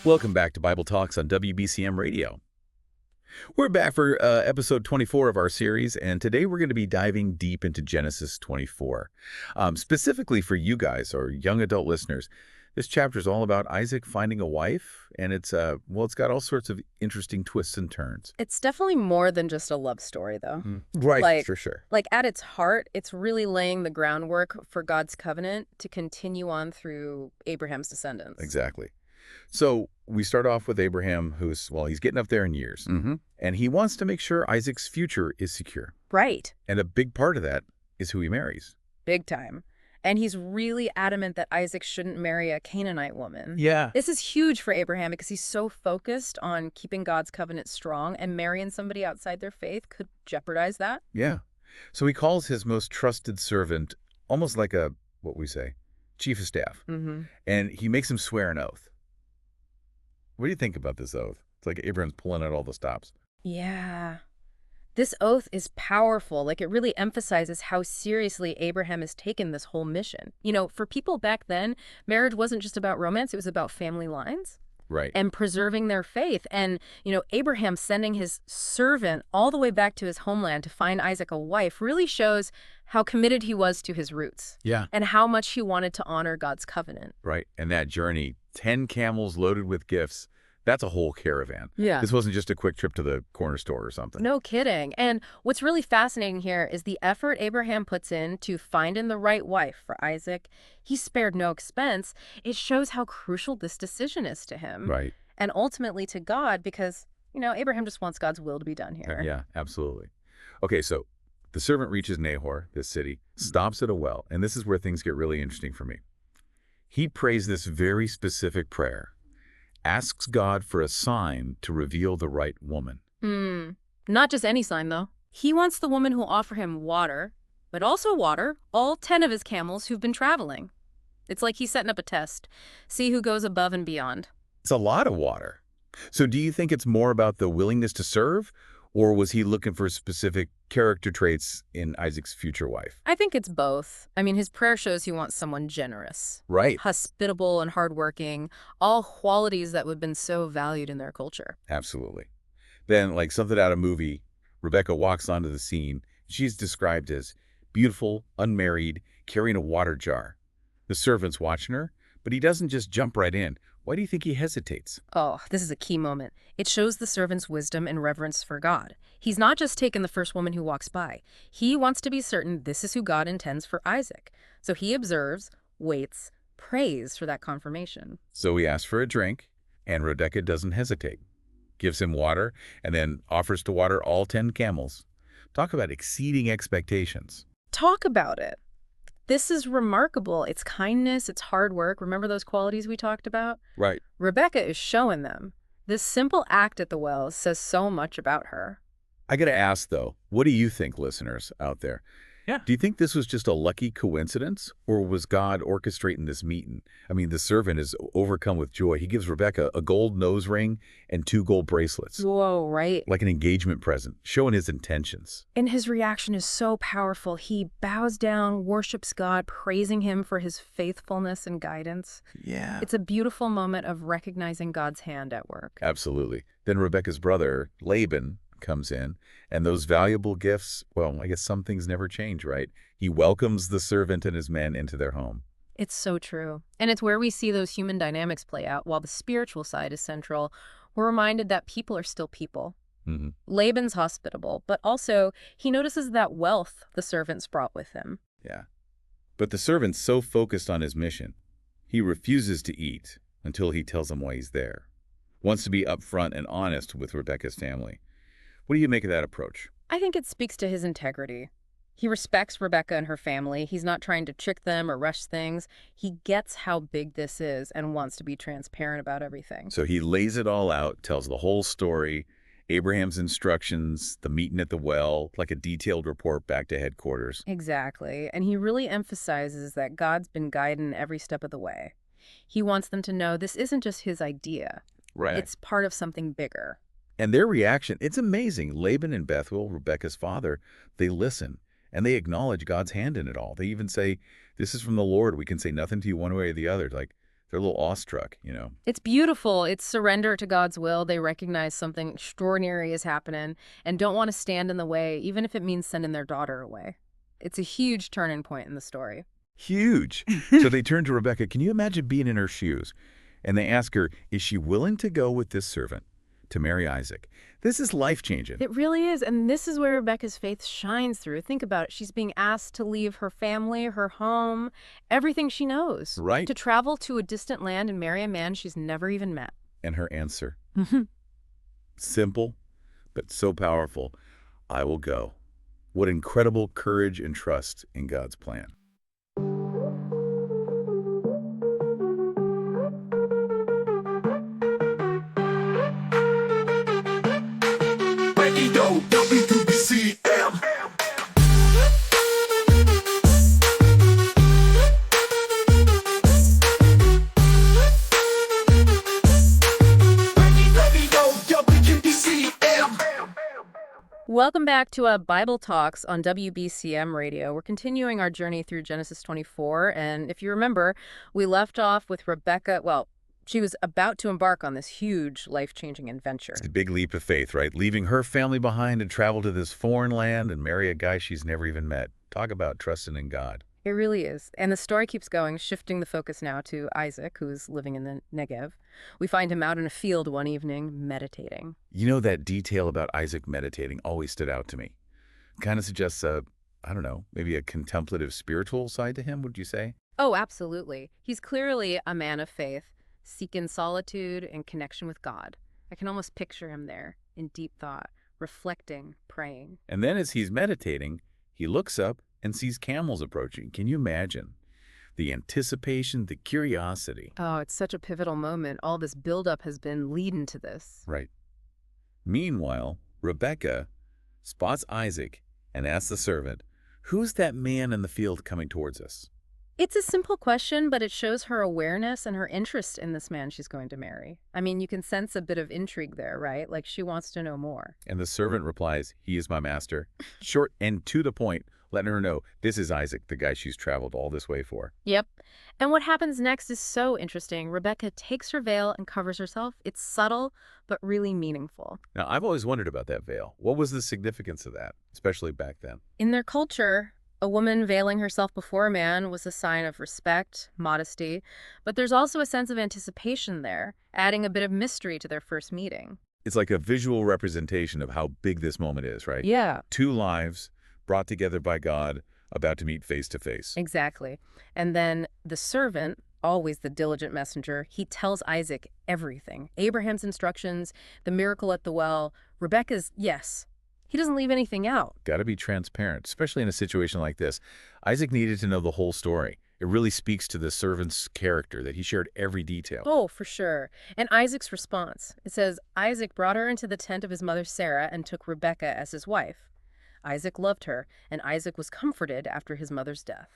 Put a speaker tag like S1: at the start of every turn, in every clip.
S1: Welcome back to Bible Talks on WBCM Radio. We're back for episode 24 of our series, and today we're going to be diving deep into Genesis 24. Specifically for you guys, or young adult listeners, this chapter is all about Isaac finding a wife, and it's got all sorts of interesting twists and turns.
S2: It's definitely more than just a love story, though.
S1: Right, for sure.
S2: Like, at its heart, it's really laying the groundwork for God's covenant to continue on through Abraham's descendants.
S1: Exactly. So we start off with Abraham, he's getting up there in years, and he wants to make sure Isaac's future is secure.
S2: Right.
S1: And a big part of that is who he marries.
S2: Big time. And he's really adamant that Isaac shouldn't marry a Canaanite woman.
S1: Yeah.
S2: This is huge for Abraham because he's so focused on keeping God's covenant strong, and marrying somebody outside their faith could jeopardize that.
S1: Yeah. So he calls his most trusted servant almost like chief of staff. And he makes him swear an oath. What do you think about this oath? It's like Abraham's pulling out all the stops.
S2: Yeah. This oath is powerful. Like, it really emphasizes how seriously Abraham has taken this whole mission. You know, for people back then, marriage wasn't just about romance, it was about family lines.
S1: Right.
S2: And preserving their faith. And, Abraham sending his servant all the way back to his homeland to find Isaac a wife really shows how committed he was to his roots.
S1: Yeah.
S2: And how much he wanted to honor God's covenant.
S1: Right. And that journey, 10 camels loaded with gifts, that's a whole caravan.
S2: Yeah.
S1: This wasn't just a quick trip to the corner store or something.
S2: No kidding. And what's really fascinating here is the effort Abraham puts in to finding the right wife for Isaac. He spared no expense. It shows how crucial this decision is to him.
S1: Right.
S2: And ultimately to God, because, Abraham just wants God's will to be done here.
S1: Yeah, absolutely. Okay, so the servant reaches Nahor, this city, stops at a well, and this is where things get really interesting for me. He prays this very specific prayer, asks God for a sign to reveal the right woman.
S2: Not just any sign, though. He wants the woman who'll offer him water, but also water all 10 of his camels who've been traveling. It's like he's setting up a test. See who goes above and beyond.
S1: It's a lot of water. So do you think it's more about the willingness to serve, or was he looking for specific character traits in Isaac's future wife?
S2: I think it's both. I mean, his prayer shows he wants someone generous.
S1: Right.
S2: Hospitable and hardworking, all qualities that would have been so valued in their culture.
S1: Absolutely. Then, like something out of a movie, Rebekah walks onto the scene. She's described as beautiful, unmarried, carrying a water jar. The servant's watching her, but he doesn't just jump right in. Why do you think he hesitates?
S2: Oh, this is a key moment. It shows the servant's wisdom and reverence for God. He's not just taken the first woman who walks by. He wants to be certain this is who God intends for Isaac. So he observes, waits, prays for that confirmation.
S1: So he asks for a drink, and Rebekah doesn't hesitate. Gives him water, and then offers to water all 10 camels. Talk about exceeding expectations.
S2: Talk about it. This is remarkable. It's kindness, it's hard work. Remember those qualities we talked about?
S1: Right.
S2: Rebekah is showing them. This simple act at the well says so much about her.
S1: I got to ask, though, what do you think, listeners out there?
S3: Yeah.
S1: Do you think this was just a lucky coincidence, or was God orchestrating this meeting? I mean, the servant is overcome with joy. He gives Rebekah a gold nose ring and 2 gold bracelets.
S2: Whoa, right?
S1: Like an engagement present, showing his intentions.
S2: And his reaction is so powerful. He bows down, worships God, praising him for his faithfulness and guidance.
S1: Yeah.
S2: It's a beautiful moment of recognizing God's hand at work.
S1: Absolutely. Then Rebekah's brother, Laban, comes in, and those valuable gifts, well, I guess some things never change, right? He welcomes the servant and his men into their home.
S2: It's so true. And it's where we see those human dynamics play out. While the spiritual side is central, we're reminded that people are still people. Laban's hospitable, but also he notices that wealth the servants brought with him.
S1: Yeah. But the servant's so focused on his mission, he refuses to eat until he tells them why he's there. Wants to be upfront and honest with Rebekah's family. What do you make of that approach?
S2: I think it speaks to his integrity. He respects Rebekah and her family. He's not trying to trick them or rush things. He gets how big this is and wants to be transparent about everything.
S1: So he lays it all out, tells the whole story, Abraham's instructions, the meeting at the well, like a detailed report back to headquarters.
S2: Exactly. And he really emphasizes that God's been guiding every step of the way. He wants them to know this isn't just his idea.
S1: Right.
S2: It's part of something bigger.
S1: And their reaction, it's amazing. Laban and Bethuel, Rebekah's father, they listen, and they acknowledge God's hand in it all. They even say, this is from the Lord. We can say nothing to you one way or the other. Like, They're a little awestruck, you know.
S2: It's beautiful. It's surrender to God's will. They recognize something extraordinary is happening and don't want to stand in the way, even if it means sending their daughter away. It's a huge turning point in the story.
S1: Huge. So they turn to Rebekah. Can you imagine being in her shoes? And they ask her, is she willing to go with this servant to marry Isaac? This is life-changing.
S2: It really is. And this is where Rebekah's faith shines through. Think about it. She's being asked to leave her family, her home, everything she knows.
S1: Right.
S2: To travel to a distant land and marry a man she's never even met.
S1: And her answer, simple, but so powerful, I will go. What incredible courage and trust in God's plan.
S3: WBCM.
S2: Welcome back to Bible Talks on WBCM Radio. We're continuing our journey through Genesis 24, and if you remember, we left off with Rebekah. Well, she was about to embark on this huge, life-changing adventure.
S1: It's a big leap of faith, right? Leaving her family behind and travel to this foreign land and marry a guy she's never even met. Talk about trusting in God.
S2: It really is. And the story keeps going, shifting the focus now to Isaac, who's living in the Negev. We find him out in a field one evening, meditating.
S1: You know, that detail about Isaac meditating always stood out to me. Kind of suggests I don't know, maybe a contemplative spiritual side to him, would you say?
S2: Oh, absolutely. He's clearly a man of faith, seeking solitude and connection with God. I can almost picture him there, in deep thought, reflecting, praying.
S1: And then as he's meditating, he looks up and sees camels approaching. Can you imagine? The anticipation, the curiosity.
S2: Oh, it's such a pivotal moment. All this buildup has been leading to this.
S1: Right. Meanwhile, Rebekah spots Isaac and asks the servant, who's that man in the field coming towards us?
S2: It's a simple question, but it shows her awareness and her interest in this man she's going to marry. I mean, you can sense a bit of intrigue there, right? Like she wants to know more.
S1: And the servant replies, he is my master. Short and to the point, letting her know this is Isaac, the guy she's traveled all this way for.
S2: Yep. And what happens next is so interesting. Rebekah takes her veil and covers herself. It's subtle, but really meaningful.
S1: Now, I've always wondered about that veil. What was the significance of that, especially back then?
S2: In their culture, a woman veiling herself before a man was a sign of respect, modesty, but there's also a sense of anticipation there, adding a bit of mystery to their first meeting.
S1: It's like a visual representation of how big this moment is, right?
S2: Yeah.
S1: Two lives brought together by God, about to meet face to face.
S2: Exactly. And then the servant, always the diligent messenger, he tells Isaac everything. Abraham's instructions, the miracle at the well, Rebekah's yes. He doesn't leave anything out.
S1: Got to be transparent, especially in a situation like this. Isaac needed to know the whole story. It really speaks to the servant's character that he shared every detail.
S2: Oh, for sure. And Isaac's response, it says, Isaac brought her into the tent of his mother Sarah and took Rebekah as his wife. Isaac loved her, and Isaac was comforted after his mother's death.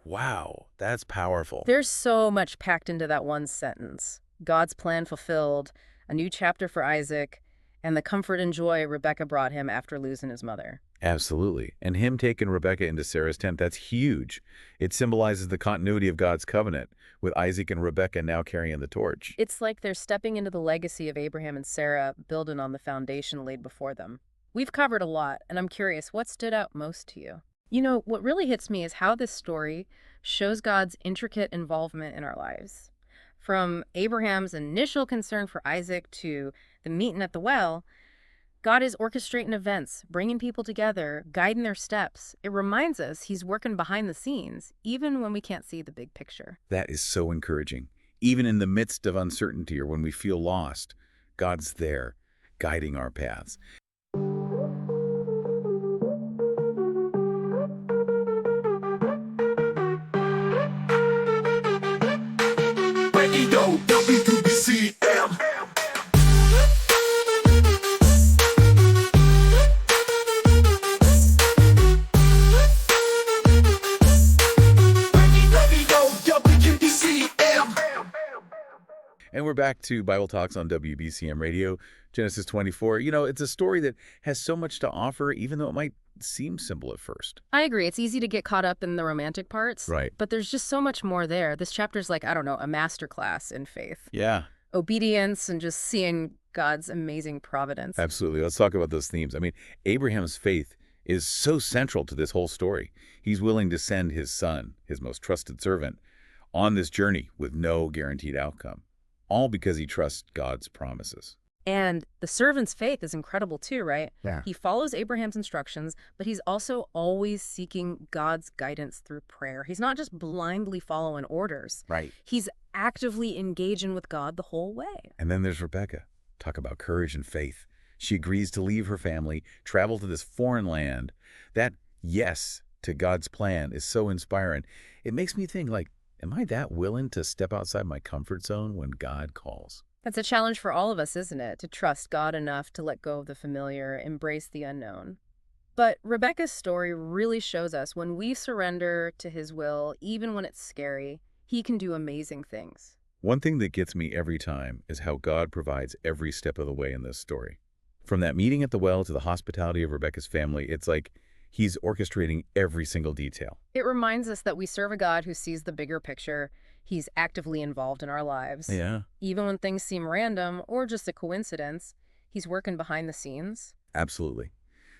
S1: Wow, that's powerful.
S2: There's so much packed into that one sentence. God's plan fulfilled, a new chapter for Isaac, and the comfort and joy Rebekah brought him after losing his mother.
S1: Absolutely. And him taking Rebekah into Sarah's tent, that's huge. It symbolizes the continuity of God's covenant, with Isaac and Rebekah now carrying the torch.
S2: It's like they're stepping into the legacy of Abraham and Sarah, building on the foundation laid before them. We've covered a lot, and I'm curious, what stood out most to you? You know, what really hits me is how this story shows God's intricate involvement in our lives. From Abraham's initial concern for Isaac to the meeting at the well, God is orchestrating events, bringing people together, guiding their steps. It reminds us he's working behind the scenes, even when we can't see the big picture.
S1: That is so encouraging. Even in the midst of uncertainty or when we feel lost, God's there, guiding our paths.
S3: WBCM.
S1: And we're back to Bible Talks on WBCM Radio. Genesis 24, it's a story that has so much to offer, even though it might seem simple at first.
S2: I agree. It's easy to get caught up in the romantic parts.
S1: Right.
S2: But there's just so much more there. This chapter's like, I don't know, a masterclass in faith.
S1: Yeah,
S2: Obedience and just seeing God's amazing providence.
S1: absolutely. Let's talk about those themes. I mean, Abraham's faith is so central to this whole story. He's willing to send his son, his most trusted servant, on this journey with no guaranteed outcome, all because he trusts God's promises.
S2: And the servant's faith is incredible too, right?
S1: Yeah.
S2: He follows Abraham's instructions, but he's also always seeking God's guidance through prayer. He's not just blindly following orders.
S1: Right.
S2: He's actively engaging with God the whole way.
S1: And then there's Rebekah. Talk about courage and faith. She agrees to leave her family, travel to this foreign land. That yes to God's plan is so inspiring. It makes me think, like, am I that willing to step outside my comfort zone when God calls?
S2: That's a challenge for all of us, isn't it? To trust God enough to let go of the familiar, embrace the unknown. But Rebekah's story really shows us when we surrender to his will, even when it's scary, he can do amazing things.
S1: One thing that gets me every time is how God provides every step of the way in this story. From that meeting at the well to the hospitality of Rebekah's family, it's like he's orchestrating every single detail.
S2: It reminds us that we serve a God who sees the bigger picture. He's actively involved in our lives.
S1: Yeah,
S2: Even when things seem random or just a coincidence, he's working behind the scenes.
S1: absolutely.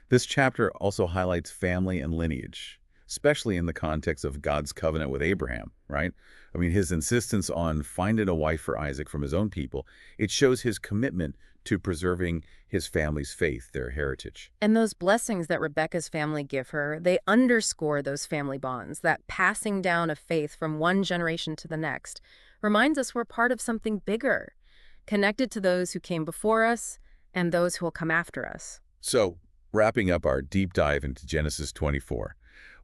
S1: This chapter also highlights family and lineage, especially in the context of God's covenant with Abraham, right? I mean, his insistence on finding a wife for Isaac from his own people, it shows his commitment to preserving his family's faith, their heritage.
S2: And those blessings that Rebekah's family give her, they underscore those family bonds. That passing down of faith from one generation to the next reminds us we're part of something bigger, connected to those who came before us and those who will come after us.
S1: So, wrapping up our deep dive into Genesis 24,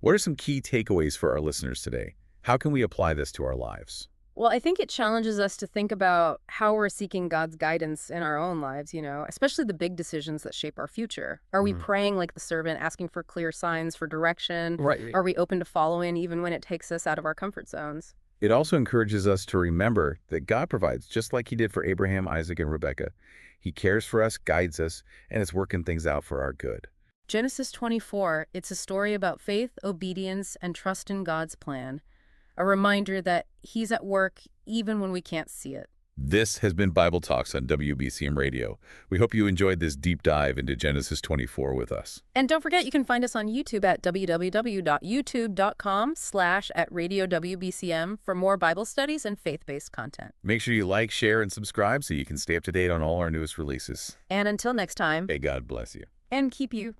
S1: what are some key takeaways for our listeners today? How can we apply this to our lives?
S2: Well, I think it challenges us to think about how we're seeking God's guidance in our own lives, especially the big decisions that shape our future. Are we praying like the servant, asking for clear signs for direction?
S1: Right.
S2: Are we open to following even when it takes us out of our comfort zones?
S1: It also encourages us to remember that God provides, just like he did for Abraham, Isaac, and Rebekah. He cares for us, guides us, and is working things out for our good.
S2: Genesis 24, it's a story about faith, obedience, and trust in God's plan. A reminder that he's at work even when we can't see it.
S1: This has been Bible Talks on WBCM Radio. We hope you enjoyed this deep dive into Genesis 24 with us.
S2: And don't forget, you can find us on YouTube at www.youtube.com/@RadioWBCM for more Bible studies and faith-based content.
S1: Make sure you like, share, and subscribe so you can stay up to date on all our newest releases.
S2: And until next time,
S1: May God bless you.
S2: and keep you